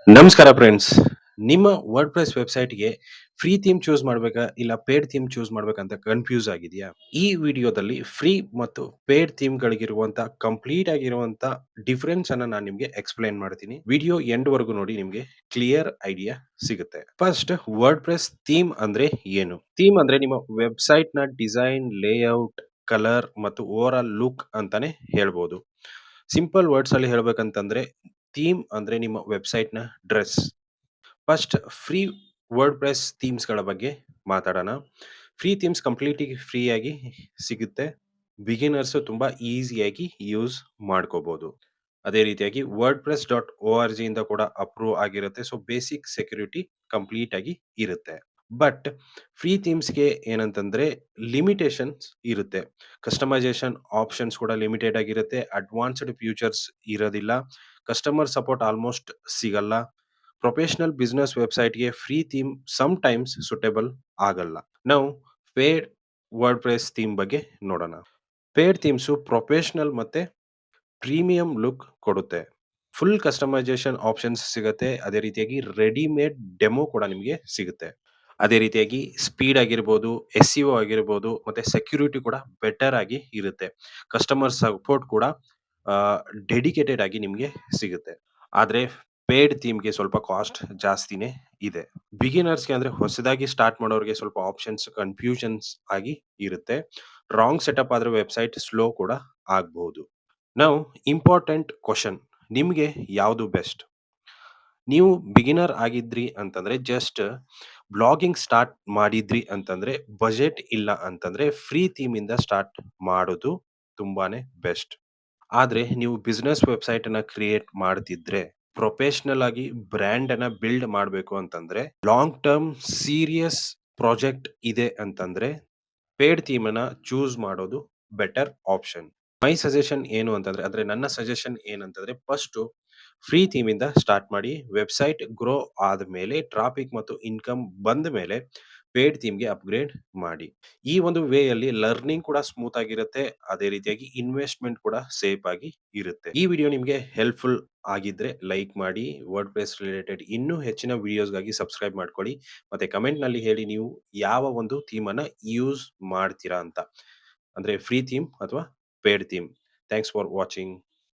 ನಮಸ್ಕಾರ ಫ್ರೆಂಡ್ಸ್. ನಿಮ್ಮ ವರ್ಡ್‌ಪ್ರೆಸ್ ವೆಬ್‌ಸೈಟ್‌ಗೆ ಫ್ರೀ ಥೀಮ್ ಚೂಸ್ ಮಾಡ್ಬೇಕಾ? ಇಲ್ಲ ಪೇಯ್ಡ್ ಥೀಮ್ ಚೂಸ್ ಮಾಡ್ಬೇಕಂತ ಕನ್‌ಫ್ಯೂಸ್ ಆಗಿದೆಯಾ? ಈ ವಿಡಿಯೋದಲ್ಲಿ ಫ್ರೀ ಮತ್ತು ಪೇಯ್ಡ್ ಥೀಮ್‌ಗಳಿಗಿರುವಂತ ಕಂಪ್ಲೀಟ್ ಆಗಿರುವಂತ ಡಿಫರೆನ್ಸ್ ಅನ್ನ ನಾನು ನಿಮ್ಗೆ ಎಕ್ಸ್‌ಪ್ಲೇನ್ ಮಾಡ್ತೀನಿ. ವಿಡಿಯೋ ಎಂಡ್ ವರೆಗೂ ನೋಡಿ ನಿಮ್ಗೆ ಕ್ಲಿಯರ್ ಐಡಿಯಾ ಸಿಗುತ್ತೆ. ಫಸ್ಟ್ ವರ್ಡ್‌ಪ್ರೆಸ್ ಥೀಮ್ ಅಂದ್ರೆ ಏನು? ಥೀಮ್ ಅಂದ್ರೆ ನಿಮ್ಮ ವೆಬ್‌ಸೈಟ್‌ನ ಡಿಸೈನ್, ಲೇಔಟ್, ಕಲರ್ ಮತ್ತು ಓವರ್ ಆಲ್ ಲುಕ್ ಅಂತಾನೆ ಹೇಳ್ಬೋದು. ಸಿಂಪಲ್ ವರ್ಡ್ಸ್ ಅಲ್ಲಿ ಹೇಳ್ಬೇಕಂತಂದ್ರೆ ಥೀಮ್ ಅಂದ್ರೆ ನಿಮ್ಮ ವೆಬ್‌ಸೈಟ್‌ನ ಡ್ರೆಸ್. ಫಸ್ಟ್ ಫ್ರೀ ವರ್ಡ್‌ಪ್ರೆಸ್ ಥೀಮ್ಸ್‌ಗಳ ಬಗ್ಗೆ ಮಾತಾಡೋಣ. ಫ್ರೀ ಥೀಮ್ಸ್ ಕಂಪ್ಲೀಟ್‌ಲಿ ಫ್ರೀಯಾಗಿ ಸಿಗುತ್ತೆ. ಬಿಗಿನರ್ಸ್ ತುಂಬಾ ಈಸಿಯಾಗಿ ಯೂಸ್ ಮಾಡ್ಕೋಬಹುದು. ಅದೇ ರೀತಿಯಾಗಿ ವರ್ಡ್‌ಪ್ರೆಸ್ ಡಾಟ್ ಓಆರ್‌ಜಿ ಇಂದ ಕೂಡ ಅಪ್ರೂವ್ ಆಗಿರುತ್ತೆ. ಸೊ ಬೇಸಿಕ್ ಸೆಕ್ಯೂರಿಟಿ ಕಂಪ್ಲೀಟ್ ಆಗಿ ಇರುತ್ತೆ. ಬಟ್ ಫ್ರೀ ಥೀಮ್ಸ್‌ಗೆ ಏನಂತಂದ್ರೆ ಲಿಮಿಟೇಷನ್ಸ್ ಇರುತ್ತೆ. ಕಸ್ಟಮೈಸೇಷನ್ ಆಪ್ಷನ್ಸ್ ಕೂಡ ಲಿಮಿಟೆಡ್ ಆಗಿರುತ್ತೆ. ಅಡ್ವಾನ್ಸ್ಡ್ ಫೀಚರ್ಸ್ ಇರೋದಿಲ್ಲ. ಕಸ್ಟಮರ್ ಸಪೋರ್ಟ್ ಆಲ್ಮೋಸ್ಟ್ ಸಿಗಲ್ಲ. ಪ್ರೊಫೆಷನಲ್ ಬಿಸಿನೆಸ್ ವೆಬ್‌ಸೈಟ್‌ಗೆ ಫ್ರೀ ಥೀಮ್ ಸಮ್‌ಟೈಮ್ಸ್ ಸೂಟೇಬಲ್ ಆಗಲ್ಲ. ನಾವು ಪೇಯ್ಡ್ ವರ್ಡ್‌ಪ್ರೆಸ್ ಥೀಮ್ ಬಗ್ಗೆ ನೋಡೋಣ. ಪೇಯ್ಡ್ ಥೀಮ್ಸು ಪ್ರೊಫೆಷನಲ್ ಮತ್ತೆ ಪ್ರೀಮಿಯಂ ಲುಕ್ ಕೊಡುತ್ತೆ. ಫುಲ್ ಕಸ್ಟಮೈಸೇಷನ್ ಆಪ್ಷನ್ಸ್ ಸಿಗುತ್ತೆ. ಅದೇ ರೀತಿಯಾಗಿ ರೆಡಿಮೇಡ್ ಡೆಮೋ ಕೂಡ ನಿಮಗೆ ಸಿಗುತ್ತೆ. ಅದೇ ರೀತಿಯಾಗಿ ಸ್ಪೀಡ್ ಆಗಿರ್ಬೋದು, ಎಸ್-ಇ-ಒ ಆಗಿರ್ಬೋದು, ಮತ್ತೆ ಸೆಕ್ಯೂರಿಟಿ ಕೂಡ ಬೆಟರ್ ಆಗಿ ಇರುತ್ತೆ. ಕಸ್ಟಮರ್ ಸಪೋರ್ಟ್ ಕೂಡ ಡೆಡಿಕೇಟೆಡ್ ಆಗಿ ನಿಮ್ಗೆ ಸಿಗುತ್ತೆ. ಆದ್ರೆ ಪೇಯ್ಡ್ ಥೀಮ್‌ಗೆ ಸ್ವಲ್ಪ ಕಾಸ್ಟ್ ಜಾಸ್ತಿನೇ ಇದೆ. ಬಿಗಿನರ್ಸ್‌ಗೆ ಅಂದ್ರೆ ಹೊಸದಾಗಿ ಸ್ಟಾರ್ಟ್ ಮಾಡೋರ್ಗೆ ಸ್ವಲ್ಪ ಆಪ್ಷನ್ಸ್ ಕನ್‌ಫ್ಯೂಷನ್ಸ್ ಆಗಿ ಇರುತ್ತೆ. ರಾಂಗ್ ಸೆಟಪ್ ಆದ್ರೆ ವೆಬ್‌ಸೈಟ್ ಸ್ಲೋ ಕೂಡ ಆಗ್ಬಹುದು. ನೌ ಇಂಪಾರ್ಟೆಂಟ್ ಕ್ವೆಷನ್, ನಿಮ್ಗೆ ಯಾವ್ದು ಬೆಸ್ಟ್? ನೀವು ಬಿಗಿನರ್ ಆಗಿದ್ರಿ ಅಂತಂದ್ರೆ ಜಸ್ಟ್ ಬ್ಲಾಗಿಂಗ್ ಸ್ಟಾರ್ಟ್ ಮಾಡಿದ್ರಿ ಅಂತಂದ್ರೆ ಬಜೆಟ್ ಇಲ್ಲ ಅಂತಂದ್ರೆ ಫ್ರೀ ಥೀಮ್ ಇಂದ ಸ್ಟಾರ್ಟ್ ಮಾಡೋದು ತುಂಬಾನೇ ಬೆಸ್ಟ್. ಆದ್ರೆ ನೀವು ಬಿಸ್ನೆಸ್ ವೆಬ್‌ಸೈಟ್ ಅನ್ನ ಕ್ರಿಯೇಟ್ ಮಾಡ್ತಿದ್ರೆ, ಪ್ರೊಫೆಷನಲ್ ಆಗಿ ಬ್ರಾಂಡ್ ಅನ್ನ ಬಿಲ್ಡ್ ಮಾಡ್ಬೇಕು ಅಂತಂದ್ರೆ, ಲಾಂಗ್ ಟರ್ಮ್ ಸೀರಿಯಸ್ ಪ್ರಾಜೆಕ್ಟ್ ಇದೆ ಅಂತಂದ್ರೆ, ಪೇಯ್ಡ್ ಥೀಮ್ ಅನ್ನ ಚೂಸ್ ಮಾಡೋದು ಬೆಟರ್ ಆಪ್ಷನ್. ಮೈ ಸಜೆಷನ್ ಏನು ಅಂತಂದ್ರೆ, ಅಂದ್ರೆ ನನ್ನ ಸಜೆಷನ್ ಏನಂತಂದ್ರೆ, ಫಸ್ಟು ಫ್ರೀ ಥೀಮ್ ಇಂದ ಸ್ಟಾರ್ಟ್ ಮಾಡಿ. ವೆಬ್‌ಸೈಟ್ ಗ್ರೋ ಆದ್ಮೇಲೆ ಟ್ರಾಫಿಕ್ ಮತ್ತು ಇನ್ಕಮ್ ಬಂದ ಮೇಲೆ ಪೇಯ್ಡ್ ಥೀಮ್‌ಗೆ ಅಪ್‌ಗ್ರೇಡ್ ಮಾಡಿ. ಈ ಒಂದು ವೇಯಲ್ಲಿ ಲರ್ನಿಂಗ್ ಕೂಡ ಸ್ಮೂತ್ ಆಗಿರುತ್ತೆ. ಅದೇ ರೀತಿಯಾಗಿ ಇನ್ವೆಸ್ಟ್‌ಮೆಂಟ್ ಕೂಡ ಸೇಫ್ ಆಗಿ ಇರುತ್ತೆ. ಈ ವಿಡಿಯೋ ನಿಮ್ಗೆ ಹೆಲ್ಪ್‌ಫುಲ್ ಆಗಿದ್ರೆ ಲೈಕ್ ಮಾಡಿ. ವರ್ಡ್‌ಪ್ರೆಸ್ ರಿಲೇಟೆಡ್ ಇನ್ನೂ ಹೆಚ್ಚಿನ ವಿಡಿಯೋಸ್‌ಗಾಗಿ ಸಬ್ಸ್ಕ್ರೈಬ್ ಮಾಡ್ಕೊಳ್ಳಿ. ಮತ್ತೆ ಕಮೆಂಟ್‌ನಲ್ಲಿ ಹೇಳಿ ನೀವು ಯಾವ ಒಂದು ಥೀಮ್ ಅನ್ನ ಯೂಸ್ ಮಾಡ್ತೀರಾ ಅಂತ. ಅಂದ್ರೆ ಫ್ರೀ ಥೀಮ್ ಅಥವಾ paid theme. Thanks for watching.